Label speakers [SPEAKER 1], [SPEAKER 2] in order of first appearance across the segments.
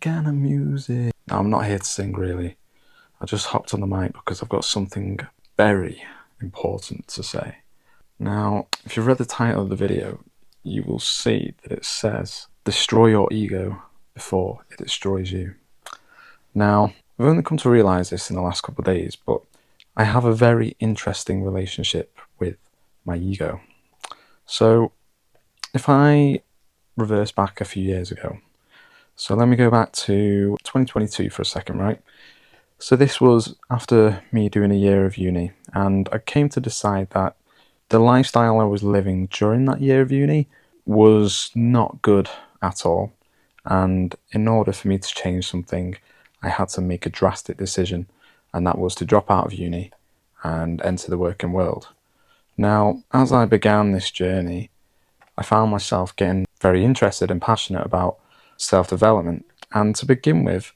[SPEAKER 1] kind of music. Now, I'm not here to sing really. I just hopped on the mic because I've got something very important to say. Now, if you've read the title of the video, you will see that it says, destroy your ego before it destroys you. Now, I've only come to realise this in the last couple of days, but I have a very interesting relationship with my ego. So, if I reverse back a few years ago, so let me go back to 2022 for a second, right? So this was after me doing a year of uni, and I came to decide that the lifestyle I was living during that year of uni was not good at all. And in order for me to change something, I had to make a drastic decision, and that was to drop out of uni and enter the working world. Now, as I began this journey, I found myself getting very interested and passionate about self-development. And to begin with,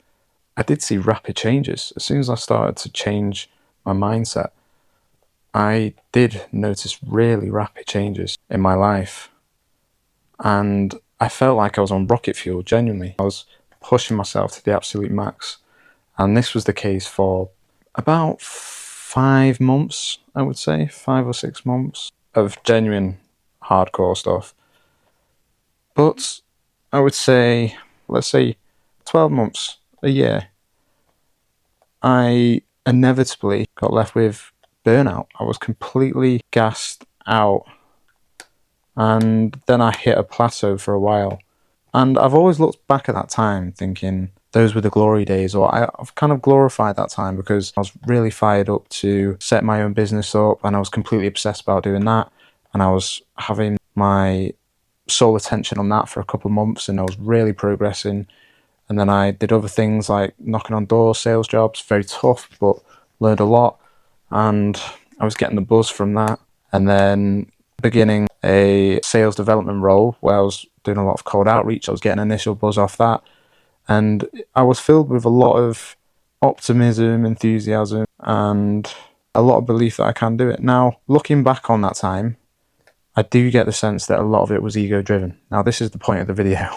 [SPEAKER 1] I did see rapid changes. As soon as I started to change my mindset, I did notice really rapid changes in my life. And I felt like I was on rocket fuel, genuinely. I was pushing myself to the absolute max. And this was the case for about 5 months, I would say, 5 or 6 months of genuine hardcore stuff. But I would say, let's say 12 months, a year, I inevitably got left with burnout. I was completely gassed out, and then I hit a plateau for a while. And I've always looked back at that time thinking those were the glory days, or I've kind of glorified that time because I was really fired up to set my own business up, and I was completely obsessed about doing that, and I was having my sole attention on that for a couple of months, and I was really progressing. And then I did other things like knocking on doors, sales jobs, very tough, but learned a lot. And I was getting the buzz from that. And then beginning a sales development role where I was doing a lot of cold outreach. I was getting initial buzz off that. And I was filled with a lot of optimism, enthusiasm, and a lot of belief that I can do it. Now, looking back on that time, I do get the sense that a lot of it was ego driven. Now, this is the point of the video.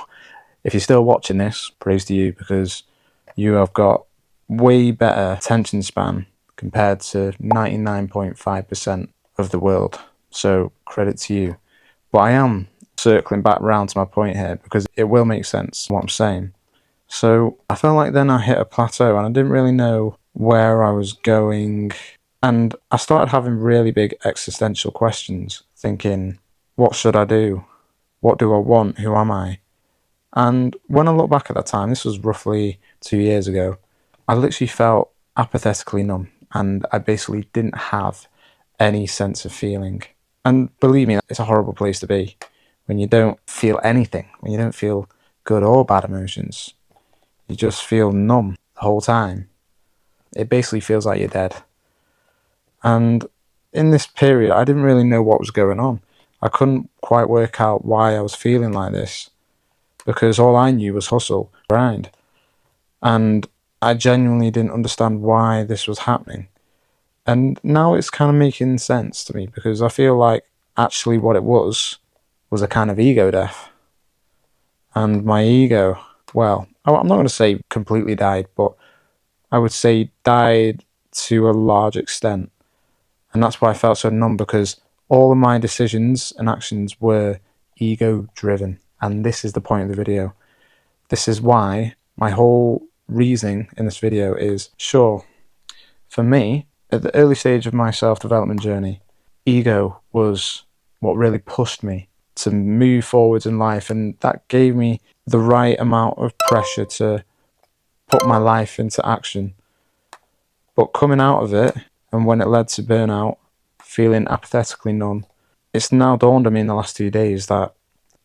[SPEAKER 1] If you're still watching this, praise to you, because you have got way better attention span compared to 99.5% of the world. So credit to you. But I am circling back round to my point here because it will make sense what I'm saying. So I felt like then I hit a plateau and I didn't really know where I was going. And I started having really big existential questions, thinking, what should I do? What do I want? Who am I? And when I look back at that time, this was roughly 2 years ago, I literally felt apathetically numb, and I basically didn't have any sense of feeling. And believe me, it's a horrible place to be when you don't feel anything, when you don't feel good or bad emotions. You just feel numb the whole time. It basically feels like you're dead. And in this period, I didn't really know what was going on. I couldn't quite work out why I was feeling like this, because all I knew was hustle, grind. And I genuinely didn't understand why this was happening. And now it's kind of making sense to me, because I feel like actually what it was a kind of ego death. And my ego, well, I'm not going to say completely died, but I would say died to a large extent. And that's why I felt so numb, because all of my decisions and actions were ego driven. And this is the point of the video. This is why my whole reasoning in this video is, sure, for me, at the early stage of my self-development journey, ego was what really pushed me to move forwards in life, and that gave me the right amount of pressure to put my life into action. But coming out of it, and when it led to burnout, feeling apathetically numb, it's now dawned on me in the last 2 days that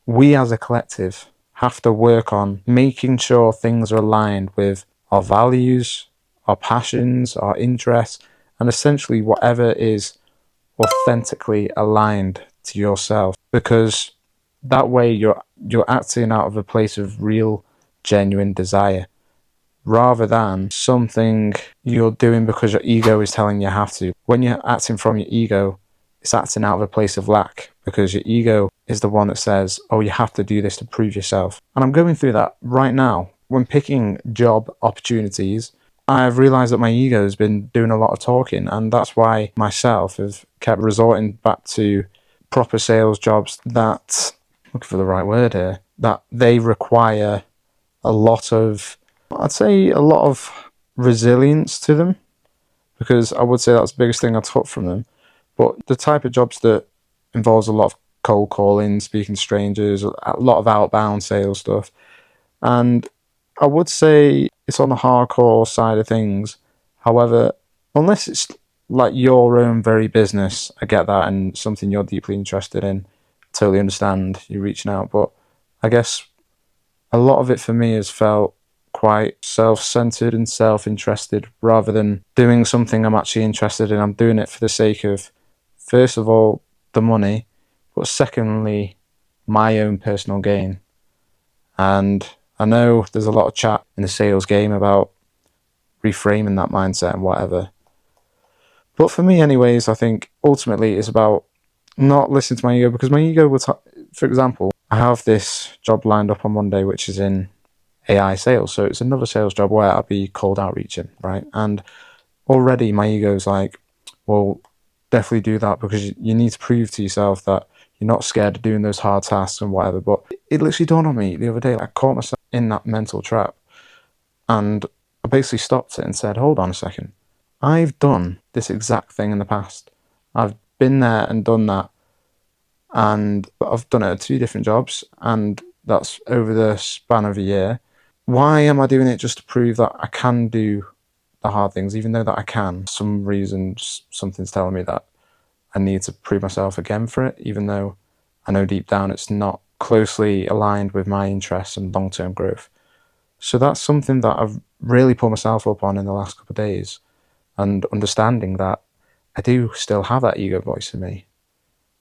[SPEAKER 1] we as a collective have to work on making sure things are aligned with our values, our passions, our interests, and essentially whatever is authentically aligned to yourself. Because that way you're acting out of a place of real, genuine desire, rather than something you're doing because your ego is telling you have to. When you're acting from your ego, it's acting out of a place of lack, because your ego is the one that says, oh, you have to do this to prove yourself. And I'm going through that right now when picking job opportunities, I've realised that my ego has been doing a lot of talking, and that's why myself have kept resorting back to proper sales jobs that, looking for the right word here, that they require a lot of, I'd say a lot of resilience to them, because I would say that's the biggest thing I took from them. But the type of jobs that involves a lot of cold calling, speaking to strangers, a lot of outbound sales stuff, and I would say it's on the hardcore side of things. However, unless it's like your own very business, I get that, and something you're deeply interested in, totally understand you reaching out. But I guess a lot of it for me has felt quite self-centered and self-interested, rather than doing something I'm actually interested in. I'm doing it for the sake of, first of all, the money, but secondly, my own personal gain. And I know there's a lot of chat in the sales game about reframing that mindset and whatever. But for me anyways, I think ultimately it's about not listening to my ego, because my ego will, for example, I have this job lined up on Monday, which is in AI sales. So it's another sales job where I'll be cold outreaching, right? And already my ego's like, well, definitely do that, because you need to prove to yourself that you're not scared of doing those hard tasks and whatever. But it literally dawned on me the other day, I caught myself in that mental trap, and I basically stopped it and said, hold on a second. I've done this exact thing in the past. I've been there and done that, and I've done it at 2 different jobs, and that's over the span of a year. Why am I doing it just to prove that I can do the hard things, even though that I can? For some reason, something's telling me that I need to prove myself again for it, even though I know deep down it's not closely aligned with my interests and long-term growth. So that's something that I've really put myself up on in the last couple of days, and understanding that I do still have that ego voice in me,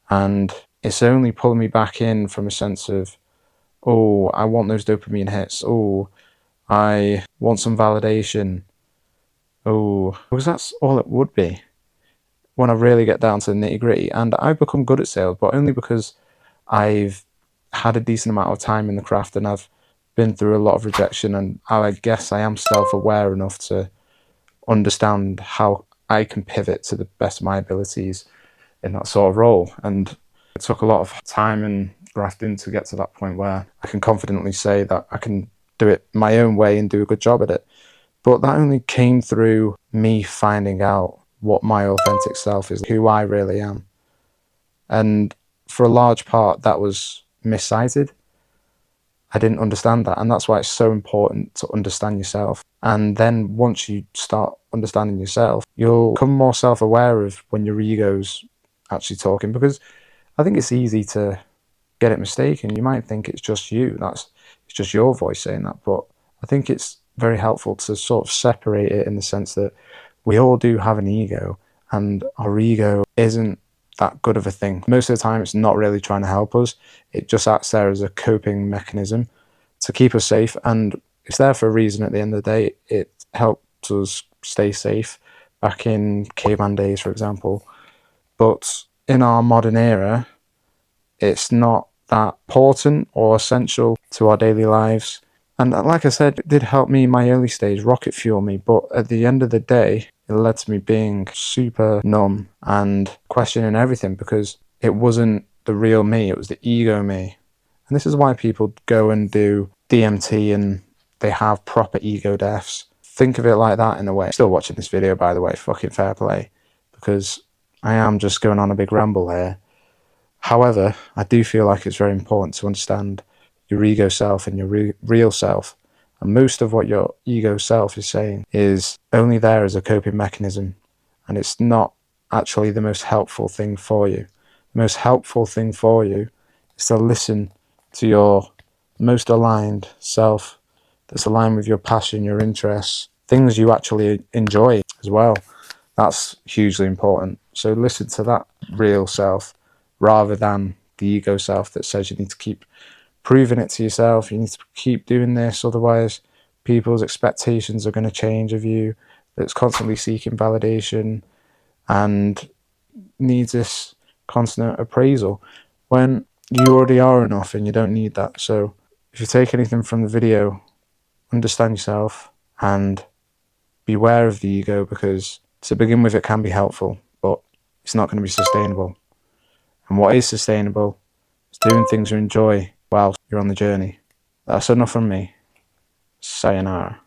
[SPEAKER 1] and it's only pulling me back in from a sense of, oh, I want those dopamine hits, oh, I want some validation, oh, because that's all it would be when I really get down to the nitty gritty. And I've become good at sales, but only because I've had a decent amount of time in the craft, and I've been through a lot of rejection, and I guess I am self-aware enough to understand how I can pivot to the best of my abilities in that sort of role. And it took a lot of time and grafting to get to that point where I can confidently say that I can do it my own way and do a good job at it. But that only came through me finding out what my authentic self is, who I really am. And for a large part, that was miscited. I didn't understand that, and that's why it's so important to understand yourself. And then once you start understanding yourself, you'll become more self-aware of when your ego's actually talking, because I think it's easy to get it mistaken. You might think it's just you, it's just your voice saying that, but I think it's very helpful to sort of separate it in the sense that we all do have an ego, and our ego isn't that good of a thing. Most of the time it's not really trying to help us. It just acts there as a coping mechanism to keep us safe, and it's there for a reason. At the end of the day, it helps us stay safe back in caveman days, for example. But in our modern era, it's not that important or essential to our daily lives. And like I said, it did help me in my early stage, rocket fuel me, but at the end of the day, it led to me being super numb and questioning everything, because it wasn't the real me, it was the ego me. And this is why people go and do DMT and they have proper ego deaths. Think of it like that in a way. Still watching this video, by the way, fucking fair play, because I am just going on a big ramble here. However, I do feel like it's very important to understand your ego self and your real self. And most of what your ego self is saying is only there as a coping mechanism, and it's not actually the most helpful thing for you. The most helpful thing for you is to listen to your most aligned self, that's aligned with your passion, your interests, things you actually enjoy as well. That's hugely important. So listen to that real self rather than the ego self that says you need to keep proving it to yourself, you need to keep doing this, otherwise people's expectations are going to change of you, that's constantly seeking validation and needs this constant appraisal, when you already are enough and you don't need that. So if you take anything from the video, understand yourself, and beware of the ego, because to begin with it can be helpful, but it's not going to be sustainable. And what is sustainable is doing things you enjoy whilst you're on the journey. That's enough from me. Sayonara.